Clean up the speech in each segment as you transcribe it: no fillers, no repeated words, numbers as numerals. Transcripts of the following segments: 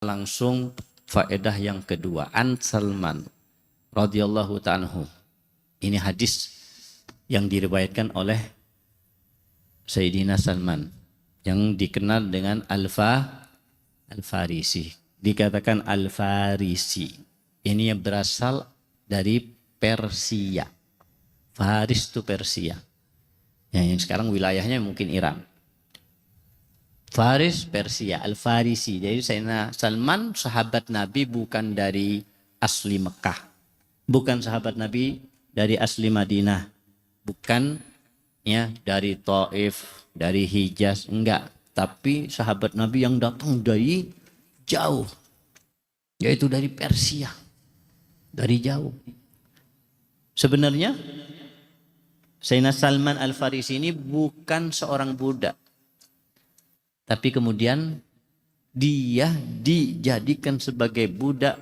Langsung faedah yang kedua, An Salman radhiyallahu ta'ala anhu. Ini hadis yang diriwayatkan oleh Sayyidina Salman yang dikenal dengan Al-Farisi. Dikatakan Al-Farisi. Ini yang berasal dari Persia. Faris itu Persia. Yang sekarang wilayahnya mungkin Iran. Faris Persia, Al-Farisi. Jadi Sayyidina Salman sahabat Nabi bukan dari asli Mekah. Bukan sahabat Nabi dari asli Madinah. Bukan ya dari Taif, dari Hijaz, enggak. Tapi sahabat Nabi yang datang dari jauh. Yaitu dari Persia. Dari jauh. Sebenarnya Sayyidina Salman Al-Farisi ini bukan seorang budak. Tapi kemudian dia dijadikan sebagai budak.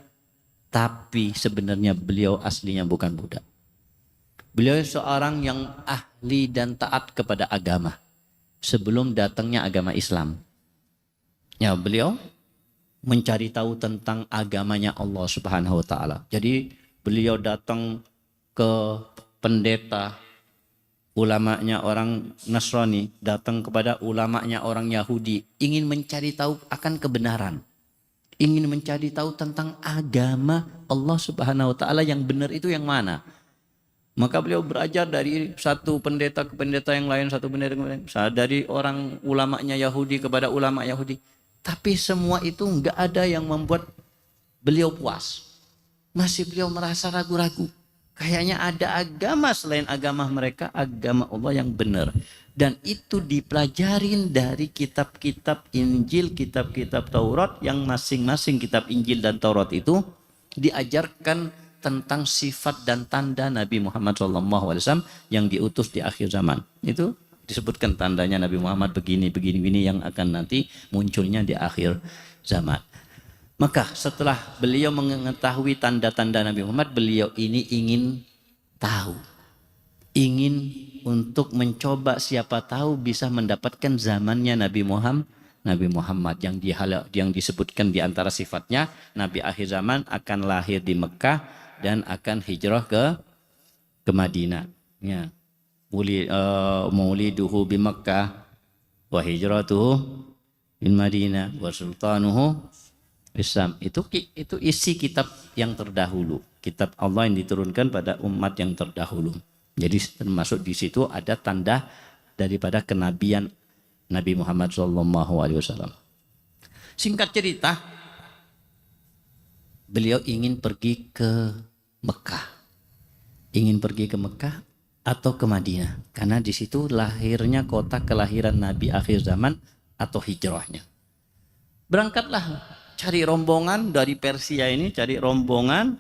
Tapi sebenarnya beliau aslinya bukan budak. Beliau seorang yang ahli dan taat kepada agama. Sebelum datangnya agama Islam. Ya, beliau mencari tahu tentang agamanya Allah Subhanahu wa ta'ala. Jadi beliau datang ke pendeta, ulamanya orang Nasrani, datang kepada ulamanya orang Yahudi, ingin mencari tahu akan kebenaran. Ingin mencari tahu tentang agama Allah Subhanahu wa ta'ala yang benar itu yang mana. Maka beliau belajar dari satu pendeta ke pendeta yang lain, satu pendeta ke pendeta, dari orang ulamanya Yahudi kepada ulama Yahudi. Tapi semua itu enggak ada yang membuat beliau puas. Masih beliau merasa ragu-ragu. Kayaknya ada agama selain agama mereka, agama Allah yang benar. Dan itu dipelajarin dari kitab-kitab Injil, kitab-kitab Taurat, yang masing-masing kitab Injil dan Taurat itu diajarkan tentang sifat dan tanda Nabi Muhammad SAW yang diutus di akhir zaman. Itu disebutkan tandanya Nabi Muhammad begini yang akan nanti munculnya di akhir zaman. Maka setelah beliau mengetahui tanda-tanda Nabi Muhammad, beliau ini ingin tahu. Ingin untuk mencoba siapa tahu bisa mendapatkan zamannya Nabi Muhammad yang disebutkan di antara sifatnya, Nabi akhir zaman akan lahir di Mekah dan akan hijrah ke Madinah. Ya. Mauliduhu bi Makkah wa hijratuhu bin Madinah wa sultanuhu Islam. Itu isi kitab yang terdahulu, kitab Allah yang diturunkan pada umat yang terdahulu. Jadi termasuk di situ ada tanda daripada kenabian Nabi Muhammad SAW. Singkat cerita, beliau ingin pergi ke Mekah. Ingin pergi ke Mekah atau ke Madinah, karena di situ lahirnya kota kelahiran Nabi akhir zaman atau hijrahnya. Berangkatlah cari rombongan dari Persia ini, cari rombongan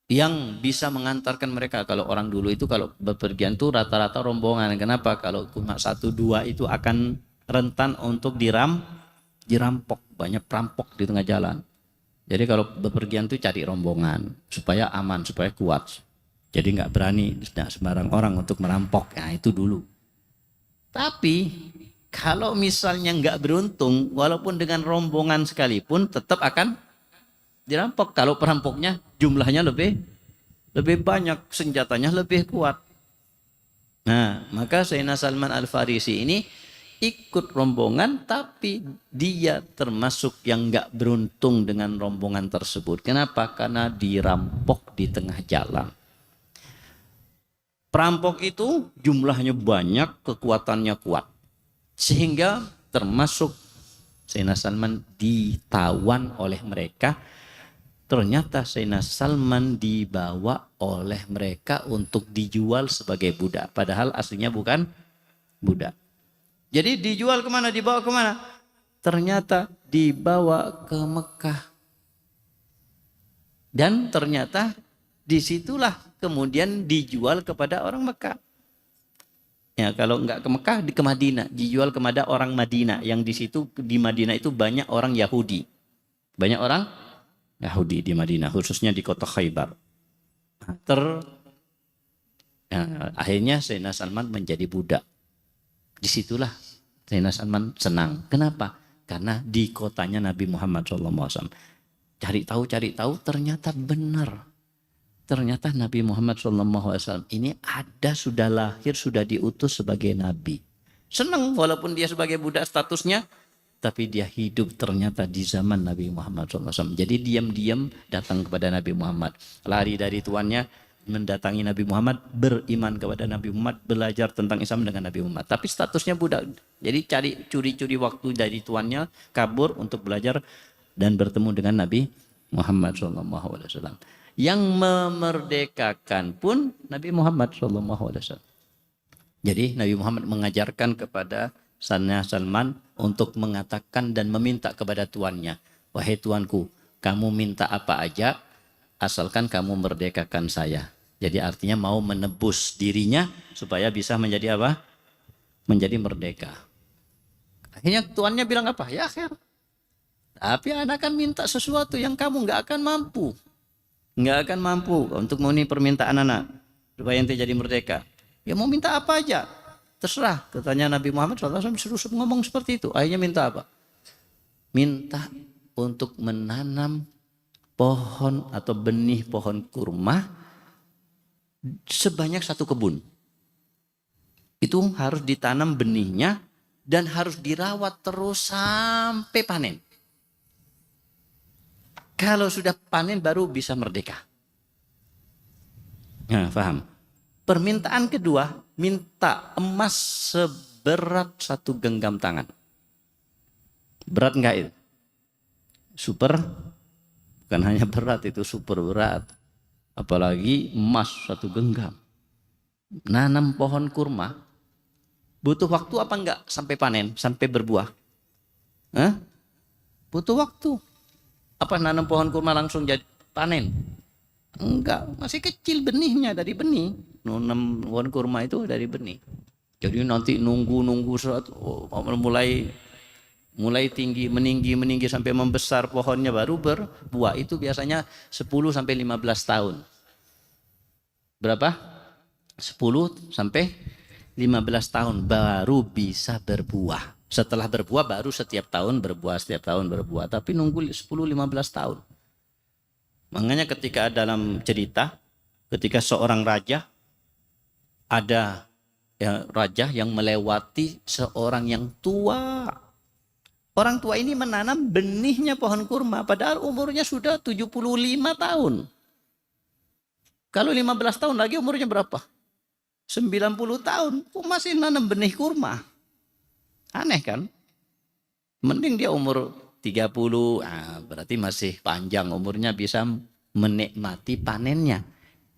yang bisa mengantarkan mereka. Kalau orang dulu itu kalau bepergian tuh rata-rata rombongan. Kenapa? Kalau cuma 1-2 itu akan rentan untuk dirampok. Banyak perampok di tengah jalan. Jadi kalau bepergian tuh cari rombongan supaya aman, supaya kuat. Jadi nggak berani sembarang orang untuk merampok. Nah itu dulu. Tapi kalau misalnya nggak beruntung, walaupun dengan rombongan sekalipun tetap akan dirampok. Kalau perampoknya jumlahnya lebih banyak, senjatanya lebih kuat. Nah, maka Sayyidina Salman Al-Farisi ini ikut rombongan, tapi dia termasuk yang nggak beruntung dengan rombongan tersebut. Kenapa? Karena dirampok di tengah jalan. Perampok itu jumlahnya banyak, kekuatannya kuat. Sehingga termasuk Sayyidina Salman ditawan oleh mereka. Ternyata Sayyidina Salman dibawa oleh mereka untuk dijual sebagai budak. Padahal aslinya bukan budak. Jadi dijual kemana? Dibawa kemana? Ternyata dibawa ke Mekah. Dan ternyata disitulah kemudian dijual kepada orang Mekah. Ya, kalau enggak ke Mekah, ke Madinah. Dijual kepada orang Madinah. Yang di situ, di Madinah itu banyak orang Yahudi. Banyak orang Yahudi di Madinah, khususnya di kota Khaybar. Akhirnya Sayyidina Salman menjadi budak. Disitulah Sayyidina Salman senang. Kenapa? karena di kotanya Nabi Muhammad SAW. Cari tahu, ternyata benar. Ternyata Nabi Muhammad SAW ini ada, sudah lahir, sudah diutus sebagai Nabi. Senang walaupun dia sebagai budak statusnya, tapi dia hidup ternyata di zaman Nabi Muhammad SAW. Jadi diam-diam datang kepada Nabi Muhammad. Lari dari tuannya, mendatangi Nabi Muhammad, beriman kepada Nabi Muhammad, belajar tentang Islam dengan Nabi Muhammad. Tapi statusnya budak. Jadi curi-curi waktu dari tuannya, kabur untuk belajar dan bertemu dengan Nabi Muhammad SAW. Yang memerdekakan pun Nabi Muhammad SAW. Jadi Nabi Muhammad mengajarkan kepada Salman untuk mengatakan dan meminta kepada tuannya, wahai tuanku, kamu minta apa aja asalkan kamu merdekakan saya. Jadi artinya mau menebus dirinya supaya bisa menjadi apa? Menjadi merdeka. Akhirnya tuannya bilang apa? Ya akhir. Tapi anak akan minta sesuatu yang kamu nggak akan mampu. Nggak akan mampu untuk memenuhi permintaan anak supaya ente jadi merdeka. Ya mau minta apa aja. Terserah, katanya Nabi Muhammad SAW suruh ngomong seperti itu. Akhirnya minta apa? Minta untuk menanam pohon atau benih pohon kurma sebanyak 1 kebun. Itu harus ditanam benihnya dan harus dirawat terus sampai panen. Kalau sudah panen baru bisa merdeka. Nah, paham? Permintaan kedua, minta emas seberat 1 genggam tangan. Berat enggak itu? Super, bukan hanya berat, itu super berat. Apalagi emas 1 genggam. Nanam pohon kurma, butuh waktu apa enggak sampai panen, sampai berbuah? Hah? Butuh waktu. Apa nanam pohon kurma langsung jadi panen? Enggak, masih kecil benihnya, dari benih. Nanam pohon kurma itu dari benih. Jadi nanti nunggu mulai tinggi, meninggi sampai membesar pohonnya baru berbuah. Itu biasanya 10 sampai 15 tahun. Berapa? 10 sampai 15 tahun baru bisa berbuah. Setelah berbuah baru setiap tahun berbuah. Tapi nunggu 10-15 tahun. Makanya ketika dalam cerita, ketika seorang raja, ada raja yang melewati seorang yang tua. Orang tua ini menanam benihnya pohon kurma, padahal umurnya sudah 75 tahun. Kalau 15 tahun lagi umurnya berapa? 90 tahun, masih nanam benih kurma. Aneh kan? Mending dia umur 30, berarti masih panjang umurnya, bisa menikmati panennya.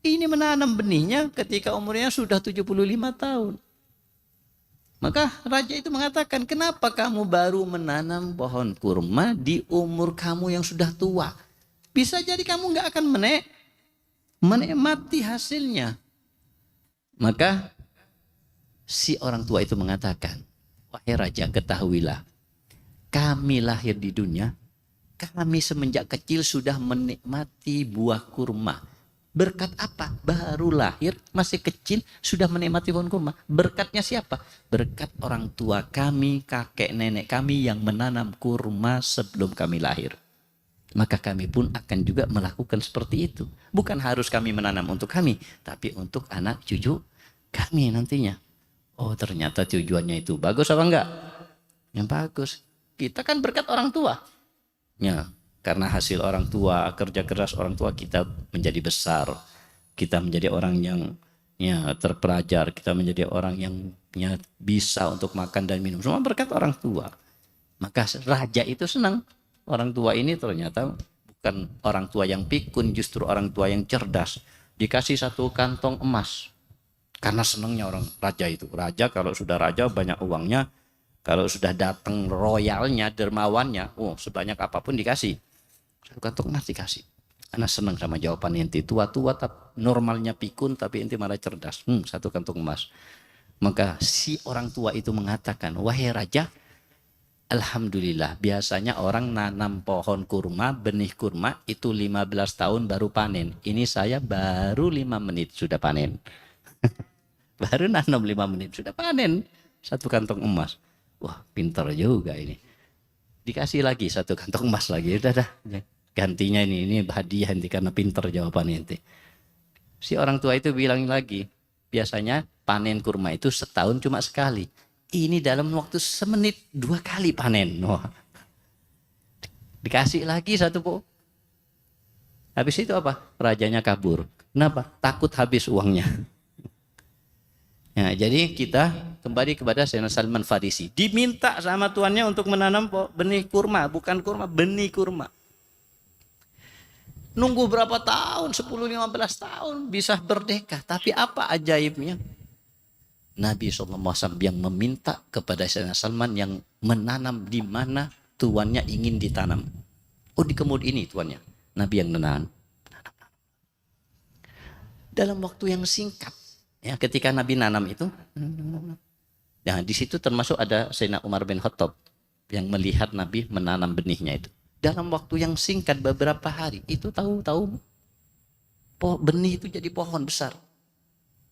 Ini menanam benihnya ketika umurnya sudah 75 tahun. Maka raja itu mengatakan, kenapa kamu baru menanam pohon kurma di umur kamu yang sudah tua? Bisa jadi kamu nggak akan menikmati hasilnya. Maka si orang tua itu mengatakan, wahai raja, ketahuilah, kami lahir di dunia, kami semenjak kecil sudah menikmati buah kurma. Berkat apa? Baru lahir, masih kecil, sudah menikmati pohon kurma. Berkatnya siapa? Berkat orang tua kami, kakek nenek kami yang menanam kurma sebelum kami lahir. Maka kami pun akan juga melakukan seperti itu. Bukan harus kami menanam untuk kami, tapi untuk anak cucu kami nantinya. Oh, ternyata tujuannya itu bagus apa enggak? Yang bagus. Kita kan berkat orang tua. Ya, karena hasil orang tua, kerja keras orang tua, kita menjadi besar. Kita menjadi orang yang terpelajar. Kita menjadi orang yang bisa untuk makan dan minum. Semua berkat orang tua. Maka raja itu senang. Orang tua ini ternyata bukan orang tua yang pikun, justru orang tua yang cerdas. Dikasih 1 kantong emas. Karena senangnya orang raja itu. Raja kalau sudah raja banyak uangnya. Kalau sudah datang royalnya, dermawannya, sebanyak apapun dikasih. 1 kantong emas dikasih. Karena senang sama jawaban inti. Tua-tua normalnya pikun, tapi inti malah cerdas. 1 kantong emas. Maka si orang tua itu mengatakan, wahai raja, alhamdulillah, biasanya orang nanam pohon kurma, benih kurma, itu 15 tahun baru panen. Ini saya baru 5 menit sudah panen. Baru nanam 5 menit sudah panen 1 kantong emas. Wah, pintar juga ini. Dikasih lagi satu kantong emas lagi. Udah dah. Gantinya ini hadiah nanti karena pinter jawabannya nanti. Si orang tua itu bilang lagi, biasanya panen kurma itu setahun cuma sekali. Ini dalam waktu semenit 2 kali panen. Wah. Dikasih lagi satu po. Habis itu apa? Rajanya kabur. Kenapa? Takut habis uangnya. Ya, jadi kita kembali kepada Sayyidina Salman Farisi. Diminta sama tuannya untuk menanam benih kurma, bukan kurma, benih kurma. Nunggu berapa tahun, 10-15 tahun bisa merdeka. Tapi apa ajaibnya? Nabi SAW yang meminta kepada Sayyidina Salman yang menanam di mana tuannya ingin ditanam. Oh, di kemud ini tuannya. Nabi yang menanam. Dalam waktu yang singkat. Ya, ketika Nabi nanam itu, nah di situ termasuk ada Sayyidina Umar bin Khattab yang melihat Nabi menanam benihnya itu. Dalam waktu yang singkat beberapa hari, itu tahu-tahu benih itu jadi pohon besar.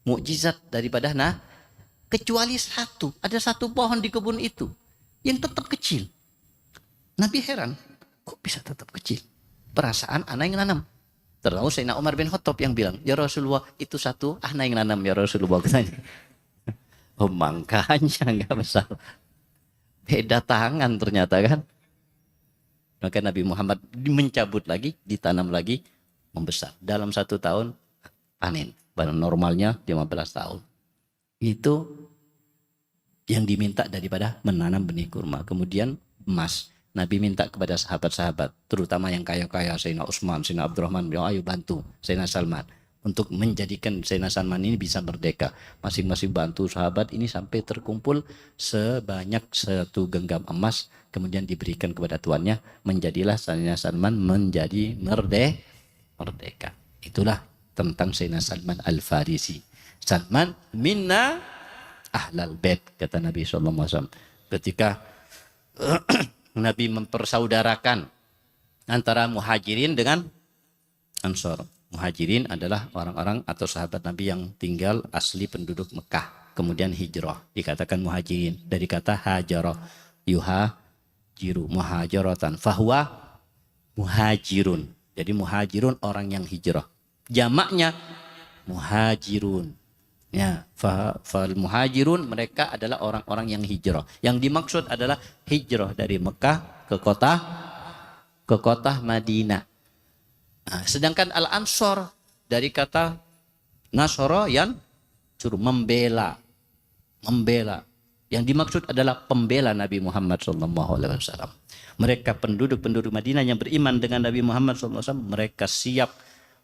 Mukjizat daripada kecuali ada satu pohon di kebun itu yang tetap kecil. Nabi heran, kok bisa tetap kecil? Perasaan anak yang nanam. Terus Sayyidina Umar bin Khattab yang bilang, ya Rasulullah itu satu, anak yang nanam ya Rasulullah katanya. Oh makanya nggak besar. Beda tangan ternyata kan. Maka Nabi Muhammad mencabut lagi, ditanam lagi, membesar. Dalam 1 tahun panen. Pada normalnya 15 tahun. Itu yang diminta daripada menanam benih kurma. Kemudian emas. Nabi minta kepada sahabat-sahabat, terutama yang kaya-kaya, Sayyidina Utsman, Sayyidina Abdurrahman, ayo bantu Sayyidina Salman untuk menjadikan Sayyidina Salman ini bisa merdeka. Masing-masing bantu sahabat ini sampai terkumpul sebanyak 1 genggam emas, kemudian diberikan kepada tuannya, menjadilah Sayyidina Salman menjadi merdeka. Itulah tentang Sayyidina Salman Al-Farisi. Salman minna ahlal bait, kata Nabi SAW. Ketika Nabi mempersaudarakan antara muhajirin dengan ansor. Muhajirin adalah orang-orang atau sahabat Nabi yang tinggal asli penduduk Mekah. Kemudian hijrah. Dikatakan muhajirin. Dari kata hajarah. Yuhajiru. Muhajaratan. Fahuwa muhajirun. Jadi muhajirun orang yang hijrah. Jamaknya muhajirun. Ya, fal muhajirun mereka adalah orang-orang yang hijrah. Yang dimaksud adalah hijrah dari Mekah ke kota Madinah. Nah, sedangkan al-ansor dari kata nasara yang suruh membela. Yang dimaksud adalah pembela Nabi Muhammad SAW. Mereka penduduk Madinah yang beriman dengan Nabi Muhammad SAW, mereka siap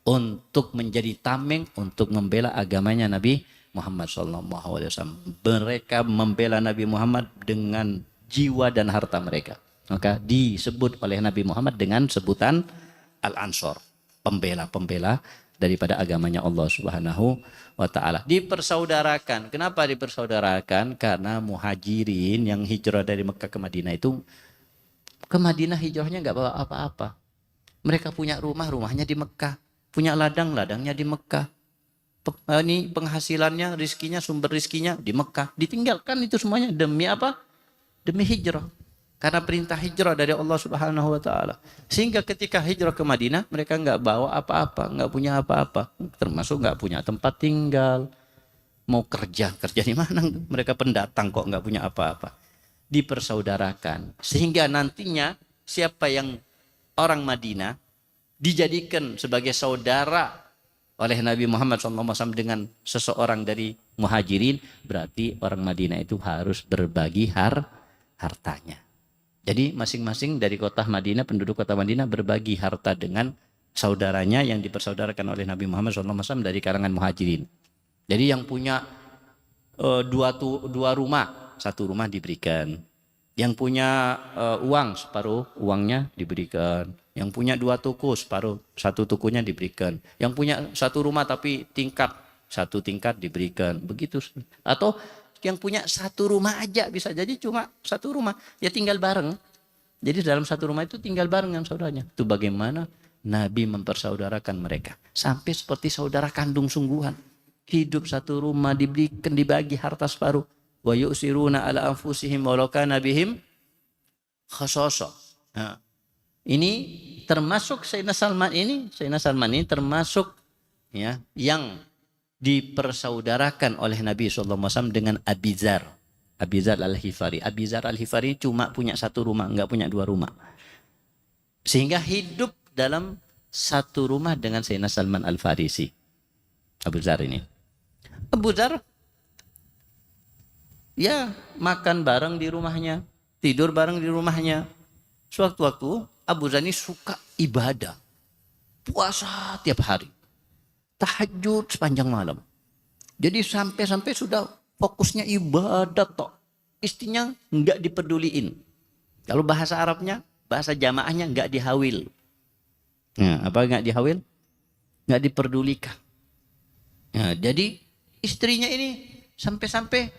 untuk menjadi tameng untuk membela agamanya Nabi Muhammad SAW. Mereka membela Nabi Muhammad dengan jiwa dan harta mereka. Maka disebut oleh Nabi Muhammad dengan sebutan Al-Ansor, pembela-pembela daripada agamanya Allah Subhanahu wa Ta'ala. Dipersaudarakan. Kenapa dipersaudarakan? Karena muhajirin yang hijrah dari Mekah ke Madinah itu, ke Madinah hijrahnya nggak bawa apa-apa. Mereka punya rumahnya di Mekah, punya ladangnya di Mekah. Ini penghasilannya, sumber rizkinya di Mekah. Ditinggalkan itu semuanya demi apa? Demi hijrah. Karena perintah hijrah dari Allah Subhanahu wa Ta'ala. Sehingga ketika hijrah ke Madinah, mereka nggak bawa apa-apa, nggak punya apa-apa, termasuk nggak punya tempat tinggal. Mau kerja di mana? Mereka pendatang kok nggak punya apa-apa. Dipersaudarakan. Sehingga nantinya siapa yang orang Madinah dijadikan sebagai saudara oleh Nabi Muhammad SAW dengan seseorang dari muhajirin, berarti orang Madinah itu harus berbagi hartanya. Jadi masing-masing dari kota Madinah, penduduk kota Madinah berbagi harta dengan saudaranya yang dipersaudarakan oleh Nabi Muhammad SAW dari kalangan muhajirin. Jadi yang punya dua rumah, 1 rumah diberikan. Yang punya uang, separuh uangnya diberikan. Yang punya 2 toko, separuh 1 tokonya diberikan. Yang punya 1 rumah tapi 1 tingkat diberikan. Begitu. Atau yang punya 1 rumah aja, bisa jadi cuma 1 rumah, ya tinggal bareng. Jadi dalam 1 rumah itu tinggal bareng dengan saudaranya. Itu bagaimana Nabi mempersaudarakan mereka. Sampai seperti saudara kandung sungguhan. Hidup 1 rumah, dibagi harta separuh. Wa yusiruna ala anfusihim walau kana bihim khasasa. Nah, ini termasuk Sayyidina Salman ini termasuk ya yang dipersaudarakan oleh Nabi SAW dengan Abi Dzar Al-Ghifari. Abi Dzar Al-Ghifari cuma punya satu rumah, enggak punya dua rumah. Sehingga hidup dalam satu rumah dengan Sayyidina Salman Al-Farisi. Abu Dzar ini. Abu Dzar ya makan bareng di rumahnya, tidur bareng di rumahnya. Sewaktu-waktu Abu Dzar ini suka ibadah. Puasa tiap hari. Tahajud sepanjang malam. Jadi sampai sudah fokusnya ibadah tok. Istrinya enggak dipeduliin. Kalau bahasa Arabnya, bahasa jamaahnya enggak dihawil. Nah, apa enggak dihawil? Enggak diperdulikan. Nah, jadi istrinya ini sampai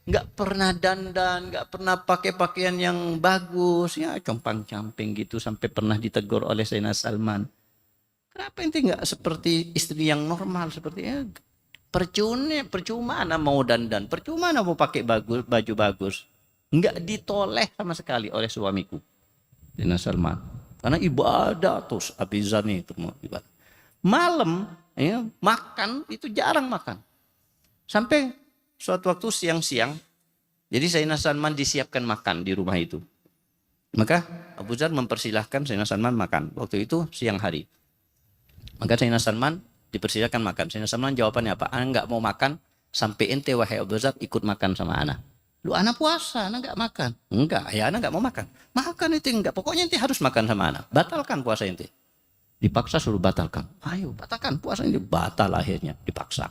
enggak pernah dandan, enggak pernah pakai pakaian yang bagus, ya compang-camping gitu, sampai pernah ditegur oleh Sayyidina Salman. Kenapa ente enggak seperti istri yang normal seperti ya? Percuma ana mau dandan, percuma ana mau pakai baju bagus. Enggak ditoleh sama sekali oleh suamiku. Sayyidina Salman. Karena ibadah terus Abi Dzar itu mau ibadah. Malam ya, makan itu jarang makan. Sampai suatu waktu siang-siang, jadi Sayyidina Salman disiapkan makan di rumah itu. Maka Abu Dzar mempersilahkan Sayyidina Salman makan. Waktu itu siang hari. Maka Sayyidina Salman dipersilakan makan. Sayyidina Salman jawabannya apa? Ana enggak mau makan sampai ente wahai Abu Dzar ikut makan sama ana. Lu ana puasa, ana enggak makan. Enggak, ya ana enggak mau makan. Makan ente enggak, pokoknya ente harus makan sama ana. Batalkan puasa ente. Dipaksa suruh batalkan. Ayo batalkan puasa ini, batal akhirnya dipaksa.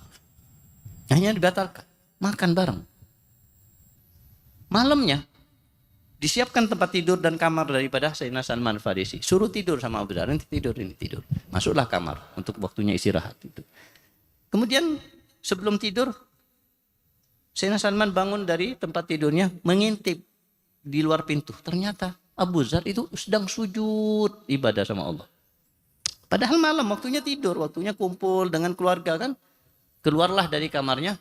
Hanya dibatalkan. Makan bareng. Malamnya disiapkan tempat tidur dan kamar daripada Sayyidina Salman Farisi. Suruh tidur sama Abu Dzar, ini tidur. Masuklah kamar untuk waktunya istirahat itu. Kemudian sebelum tidur, Sayyidina Salman bangun dari tempat tidurnya, mengintip di luar pintu. Ternyata Abu Dzar itu sedang sujud ibadah sama Allah. Padahal malam waktunya tidur, waktunya kumpul dengan keluarga kan. Keluarlah dari kamarnya,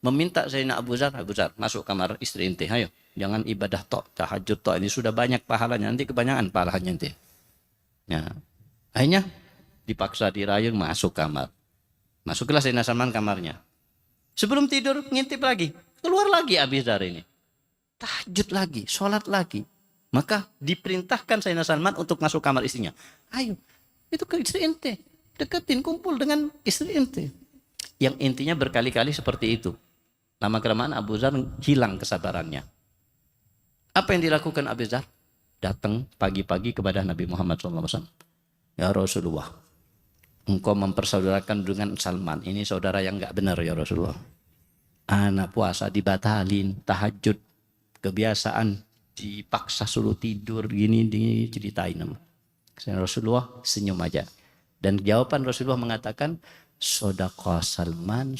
meminta Sayyidina Abu Dzar masuk kamar istri ente, ayo. Jangan ibadah tok, tahajud tok, ini sudah banyak pahalanya, nanti kebanyakan pahalanya ente. Ya. Akhirnya dipaksa dirayung masuk kamar. Masuklah Sayyidina Salman kamarnya. Sebelum tidur ngintip lagi, keluar lagi Abi Dzar ini. Tahajud lagi, sholat lagi. Maka diperintahkan Sayyidina Salman untuk masuk kamar istrinya. Ayo, itu ke istri ente, deketin, kumpul dengan istri ente. Yang intinya berkali-kali seperti itu. Lama-kelamaan Abu Dzar hilang kesabarannya. Apa yang dilakukan Abu Dzar? Datang pagi-pagi kepada Nabi Muhammad SAW. Ya Rasulullah, engkau mempersaudarakan dengan Salman. Ini saudara yang enggak benar ya Rasulullah. Anak puasa dibatalin, tahajud, kebiasaan dipaksa suruh tidur, gini ceritain. Rasulullah senyum aja. Dan jawaban Rasulullah mengatakan, Sodaqah Salman.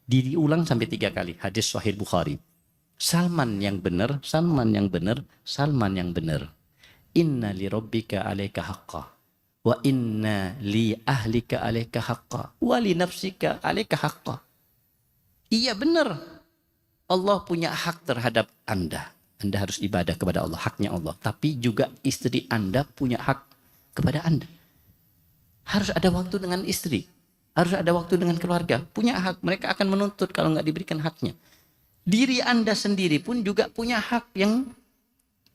Diulang sampai 3 kali. Hadis Sahih Bukhari. Salman yang benar. Inna li rabbika alaika haqqa. Wa inna li ahlika alaika haqqa. Wa li nafsika alaika haqqa. Iya benar. Allah punya hak terhadap Anda. Anda harus ibadah kepada Allah. Haknya Allah. Tapi juga istri Anda punya hak kepada Anda. Harus ada waktu dengan istri. Harus ada waktu dengan keluarga. Punya hak. Mereka akan menuntut kalau nggak diberikan haknya. Diri Anda sendiri pun juga punya hak yang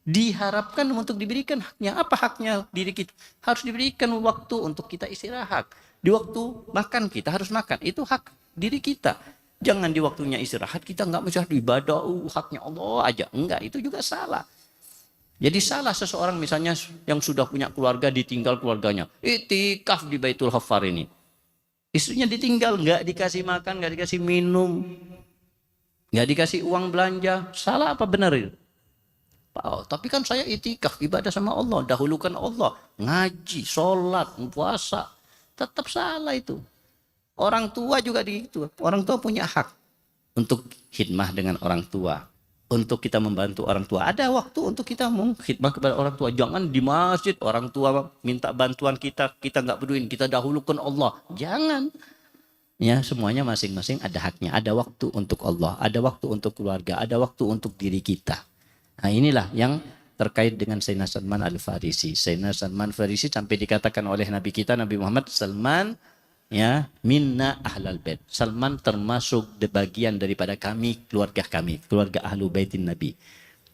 diharapkan untuk diberikan haknya. Apa haknya diri kita? Harus diberikan waktu untuk kita istirahat. Di waktu makan kita harus makan. Itu hak diri kita. Jangan di waktunya istirahat kita nggak mesti ibadah. Haknya Allah aja. Enggak, itu juga salah. Jadi salah seseorang misalnya yang sudah punya keluarga ditinggal keluarganya. Iktikaf di Baitul Ghaffar ini. Istrinya ditinggal, nggak dikasih makan, nggak dikasih minum. Nggak dikasih uang belanja. Salah apa benar itu? Oh, tapi kan saya itikaf ibadah sama Allah. Dahulukan Allah. Ngaji, sholat, puasa. Tetap salah itu. Orang tua juga gitu. Orang tua punya hak untuk khidmah dengan orang tua. Untuk kita membantu orang tua. Ada waktu untuk kita khidmah kepada orang tua. Jangan di masjid orang tua minta bantuan kita nggak peduliin. Kita dahulukan Allah. Jangan. Ya, semuanya masing-masing ada haknya. Ada waktu untuk Allah, ada waktu untuk keluarga, ada waktu untuk diri kita. Nah, inilah yang terkait dengan Sayyidina Salman Al-Farisi. Sayyidina Salman Al-Farisi sampai dikatakan oleh Nabi kita Nabi Muhammad, Salman ya minna ahlal bait. Salman termasuk bagian daripada kami, keluarga ahlu baitin Nabi.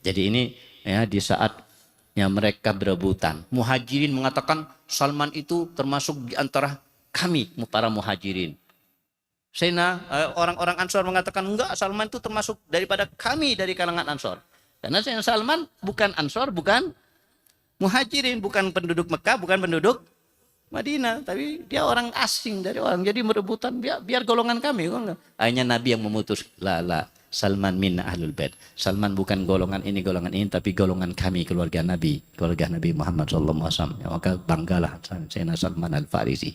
Jadi ini ya di saat ya mereka berebutan. Muhajirin mengatakan Salman itu termasuk di antara kami, para muhajirin. Orang-orang Ansor mengatakan enggak, Salman itu termasuk daripada kami dari kalangan Ansor. Karena Sayyidina Salman bukan Ansor, bukan muhajirin, bukan penduduk Mekah, bukan penduduk Madinah, tapi dia orang asing dari orang. Jadi merebutan biar golongan kami. Hanya Nabi yang memutus. La, Salman minna ahlul bait. Salman bukan golongan ini, tapi golongan kami, keluarga Nabi Muhammad sallallahu alaihi wasallam. Maka banggalah Sayyidina Salman Al-Farisi.